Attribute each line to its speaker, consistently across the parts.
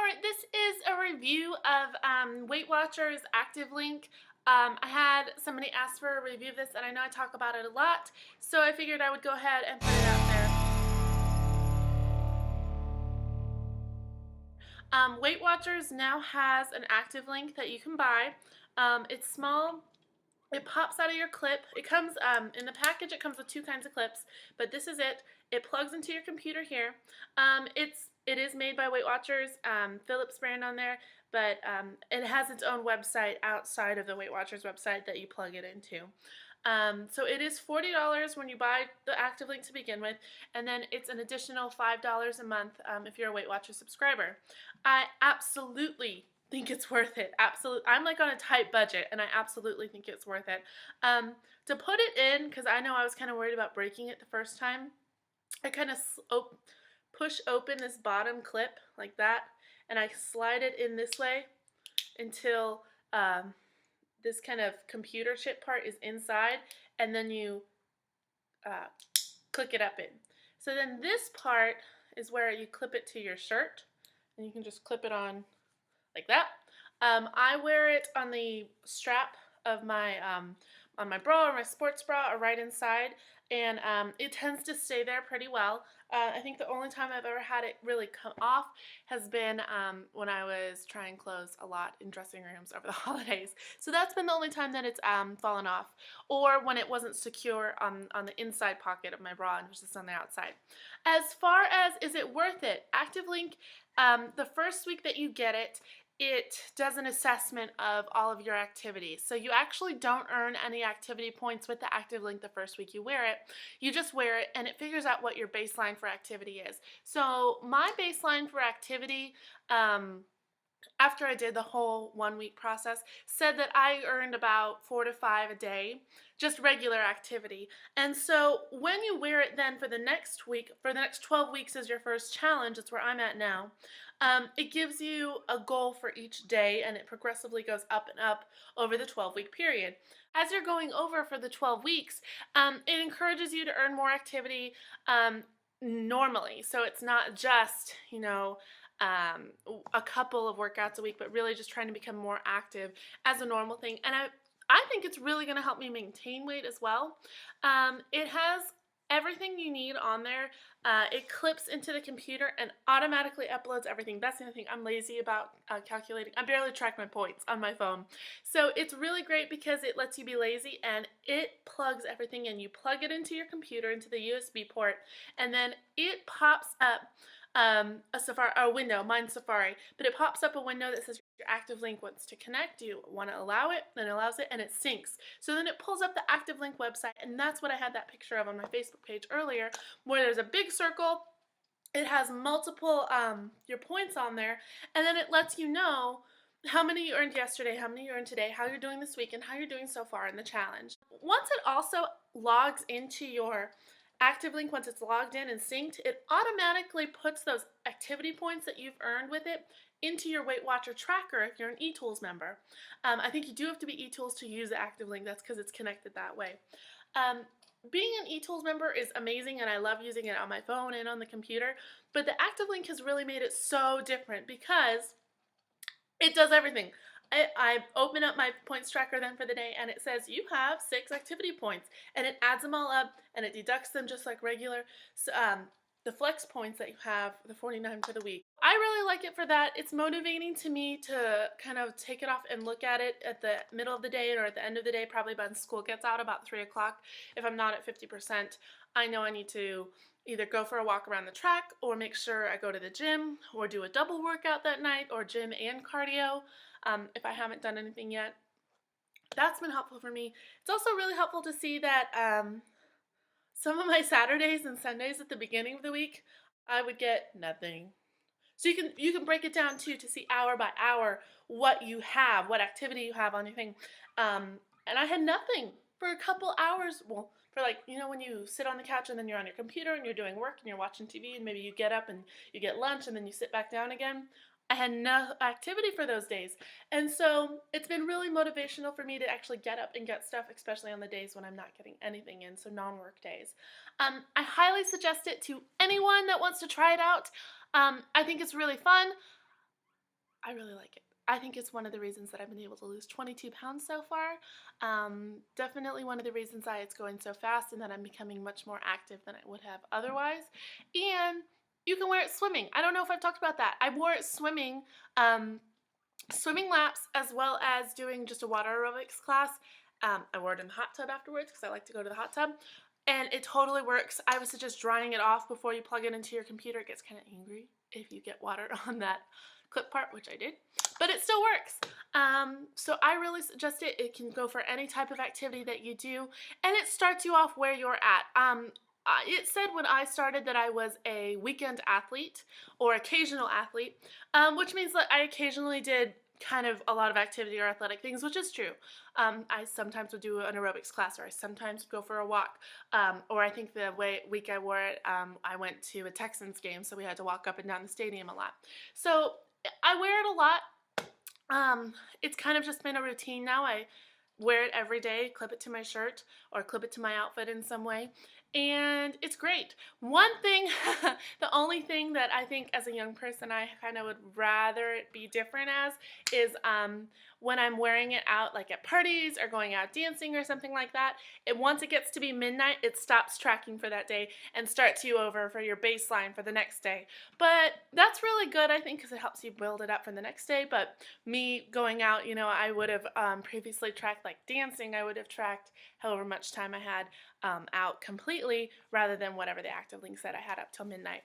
Speaker 1: Alright, this is a review of Weight Watchers Active Link. I had somebody ask for a review of this, and I know I talk about it a lot, so I figured I would go ahead and put it out there. Weight Watchers now has an Active Link that you can buy. It's small. It pops out of your clip. It comes in the package. It comes with two kinds of clips, but this is it. It plugs into your computer here. It is made by Weight Watchers, Philips brand on there, but it has its own website outside of the Weight Watchers website that you plug it into. So it is $40 when you buy the Active Link to begin with, and then it's an additional $5 a month if you're a Weight Watchers subscriber. I absolutely think it's worth it. Absolutely. I'm like on a tight budget, and I absolutely think it's worth it. To put it in, because I know I was kind of worried about breaking it the first time, I kind of push open this bottom clip like that, and I slide it in this way until this kind of computer chip part is inside, and then you click it up in. So then this part is where you clip it to your shirt, and you can just clip it on like that. I wear it on the strap of my on my bra or my sports bra or right inside, and it tends to stay there pretty well. I think the only time I've ever had it really come off has been when I was trying clothes a lot in dressing rooms over the holidays. So that's been the only time that it's fallen off, or when it wasn't secure on the inside pocket of my bra and it was just on the outside. As far as is it worth it, Active Link, the first week that you get it, it does an assessment of all of your activities. So you actually don't earn any activity points with the Active Link the first week you wear it. You just wear it, and it figures out what your baseline for activity is. So my baseline for activity, after I did the whole 1 week process, said that I earned about 4 to 5 a day, just regular activity. And so when you wear it then for the next week, for the next 12 weeks is your first challenge, that's where I'm at now, it gives you a goal for each day, and it progressively goes up and up over the 12-week period. As you're going over for the 12 weeks, it encourages you to earn more activity normally. So it's not just, a couple of workouts a week, but really just trying to become more active as a normal thing. And I think it's really going to help me maintain weight as well. It has everything you need on there. It clips into the computer and automatically uploads everything. That's the other thing. I'm lazy about calculating. I barely track my points on my phone. So it's really great because it lets you be lazy, and it plugs everything in. You plug it into your computer, into the USB port, and then it pops up a window, mine's Safari, but it pops up a window that says your Active Link wants to connect, you want to allow it, then it allows it, and it syncs. So then it pulls up the Active Link website, and that's what I had that picture of on my Facebook page earlier, where there's a big circle, it has multiple, your points on there, and then it lets you know how many you earned yesterday, how many you earned today, how you're doing this week, and how you're doing so far in the challenge. Once it also logs into your Active Link, once it's logged in and synced, it automatically puts those activity points that you've earned with it into your Weight Watcher tracker if you're an eTools member. I think you do have to be eTools to use the Active Link. That's because it's connected that way. Being an eTools member is amazing, and I love using it on my phone and on the computer, but the Active Link has really made it so different because it does everything. I open up my points tracker then for the day, and it says you have 6 activity points, and it adds them all up, and it deducts them just like regular the flex points that you have, the 49 for the week. I really like it for that. It's motivating to me to kind of take it off and look at it at the middle of the day or at the end of the day, probably when school gets out about 3 o'clock. If I'm not at 50%, I know I need to either go for a walk around the track or make sure I go to the gym or do a double workout that night, or gym and cardio if I haven't done anything yet. That's been helpful for me. It's also really helpful to see that some of my Saturdays and Sundays at the beginning of the week, I would get nothing. So you can break it down too to see hour by hour what you have, what activity you have on your thing. And I had nothing for a couple hours. Well, for like, when you sit on the couch and then you're on your computer and you're doing work and you're watching TV, and maybe you get up and you get lunch and then you sit back down again. I had no activity for those days. And so it's been really motivational for me to actually get up and get stuff, especially on the days when I'm not getting anything in, so non-work days. I highly suggest it to anyone that wants to try it out. I think it's really fun. I really like it. I think it's one of the reasons that I've been able to lose 22 pounds so far. Definitely one of the reasons why it's going so fast and that I'm becoming much more active than I would have otherwise. And you can wear it swimming. I don't know if I've talked about that. I wore it swimming, swimming laps, as well as doing just a water aerobics class. I wore it in the hot tub afterwards because I like to go to the hot tub. And it totally works. I would suggest drying it off before you plug it into your computer. It gets kind of angry if you get water on that clip part, which I did, but it still works. So I really suggest it. It can go for any type of activity that you do, and it starts you off where you're at. It said when I started that I was a weekend athlete or occasional athlete, which means that I occasionally did kind of a lot of activity or athletic things, which is true. I sometimes would do an aerobics class, or I sometimes would go for a walk, or I think the week I wore it, I went to a Texans game, so we had to walk up and down the stadium a lot. So I wear it a lot. It's kind of just been a routine now. I wear it every day, clip it to my shirt, or clip it to my outfit in some way. And it's great. One thing, the only thing that I think as a young person I kind of would rather it be different as is when I'm wearing it out like at parties or going out dancing or something like that, once it gets to be midnight, it stops tracking for that day and starts you over for your baseline for the next day. But that's really good, I think, because it helps you build it up for the next day. But me going out, you know, I would have previously tracked like dancing, I would have tracked however much time I had out completely rather than whatever the Active Link said I had up till midnight.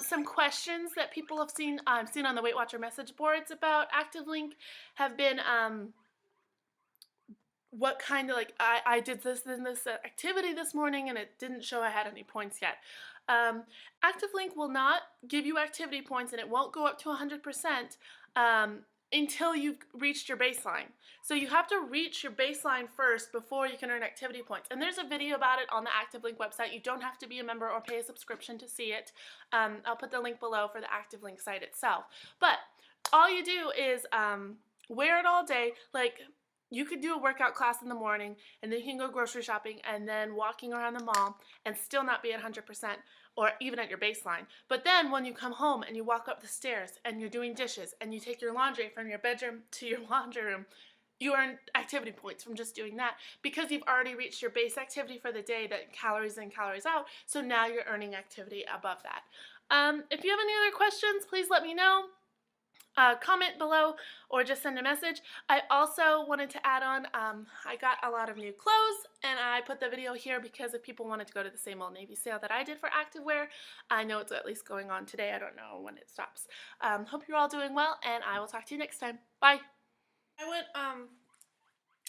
Speaker 1: Some questions that people have seen on the Weight Watcher message boards about Active Link have been what kind of, like, I did this and this activity this morning and it didn't show I had any points yet. Active Link will not give you activity points and it won't go up to 100% until you've reached your baseline. So you have to reach your baseline first before you can earn activity points. And there's a video about it on the Active Link website. You don't have to be a member or pay a subscription to see it. I'll put the link below for the Active Link site itself. But all you do is wear it all day. Like, you could do a workout class in the morning and then you can go grocery shopping and then walking around the mall and still not be at 100% or even at your baseline. But then when you come home and you walk up the stairs and you're doing dishes and you take your laundry from your bedroom to your laundry room, you earn activity points from just doing that because you've already reached your base activity for the day, that calories in, calories out, so now you're earning activity above that. If you have any other questions, please let me know. Comment below or just send a message. I also wanted to add on, I got a lot of new clothes and I put the video here because if people wanted to go to the same Old Navy sale that I did for activewear, I know it's at least going on today. I don't know when it stops. Hope you're all doing well and I will talk to you next time. Bye. I went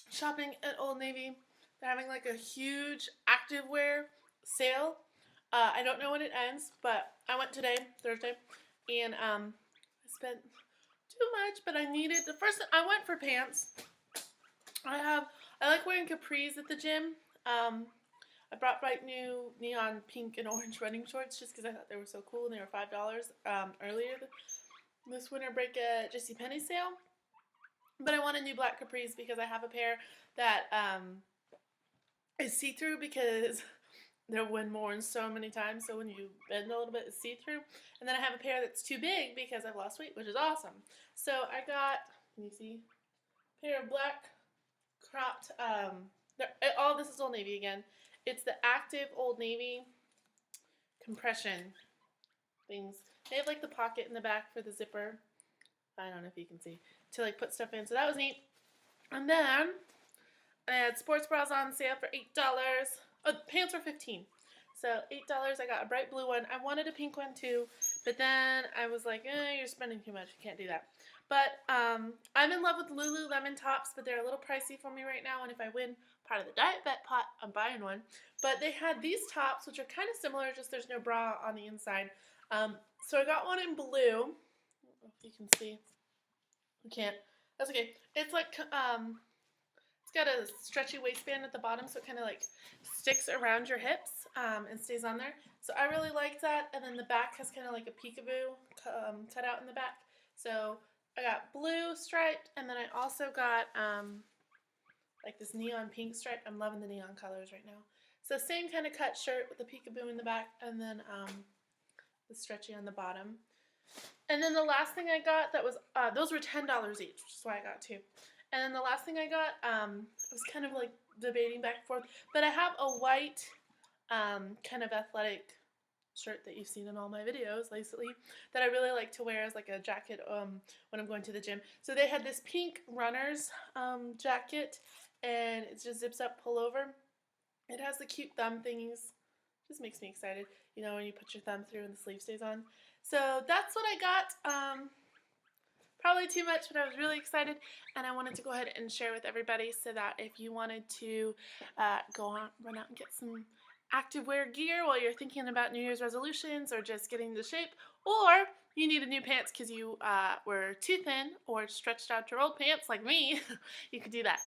Speaker 1: shopping at Old Navy. They're having like a huge activewear sale. I don't know when it ends, but I went today, Thursday, and I spent too much, but I needed I went for pants. I like wearing capris at the gym. I brought bright new neon pink and orange running shorts just because I thought they were so cool and they were $5 earlier this winter break at JCPenney sale. But I wanted new black capris because I have a pair that is see-through because they've been worn so many times, so when you bend a little bit, it's see-through. And then I have a pair that's too big because I've lost weight, which is awesome. So I got, can you see, a pair of black cropped, all this is Old Navy again. It's the Active Old Navy compression things. They have like the pocket in the back for the zipper. I don't know if you can see, to like put stuff in. So that was neat. And then I had sports bras on sale for $8. Oh, pants were $15. So $8, I got a bright blue one. I wanted a pink one too, but then I was like, you're spending too much. You can't do that. But I'm in love with Lululemon tops, but they're a little pricey for me right now. And if I win part of the Diet Vet pot, I'm buying one. But they had these tops, which are kind of similar, just there's no bra on the inside. So I got one in blue. I don't know if you can see. You can't. That's okay. It's like it's got a stretchy waistband at the bottom, so it kind of like sticks around your hips and stays on there. So I really like that. And then the back has kind of like a peekaboo cut out in the back. So I got blue striped, and then I also got like this neon pink stripe. I'm loving the neon colors right now. So same kind of cut shirt with the peekaboo in the back, and then the stretchy on the bottom. And then the last thing I got that was, those were $10 each, which is why I got two. And then the last thing I got, I was kind of like debating back and forth, but I have a white kind of athletic shirt that you've seen in all my videos lately that I really like to wear as like a jacket when I'm going to the gym. So they had this pink runner's jacket, and it just zips up, pull over. It has the cute thumb thingies. Just makes me excited, you know, when you put your thumb through and the sleeve stays on. So that's what I got. Probably too much, but I was really excited, and I wanted to go ahead and share with everybody so that if you wanted to run out and get some activewear gear while you're thinking about New Year's resolutions or just getting into shape, or you needed new pants because you were too thin or stretched out your old pants like me, you could do that.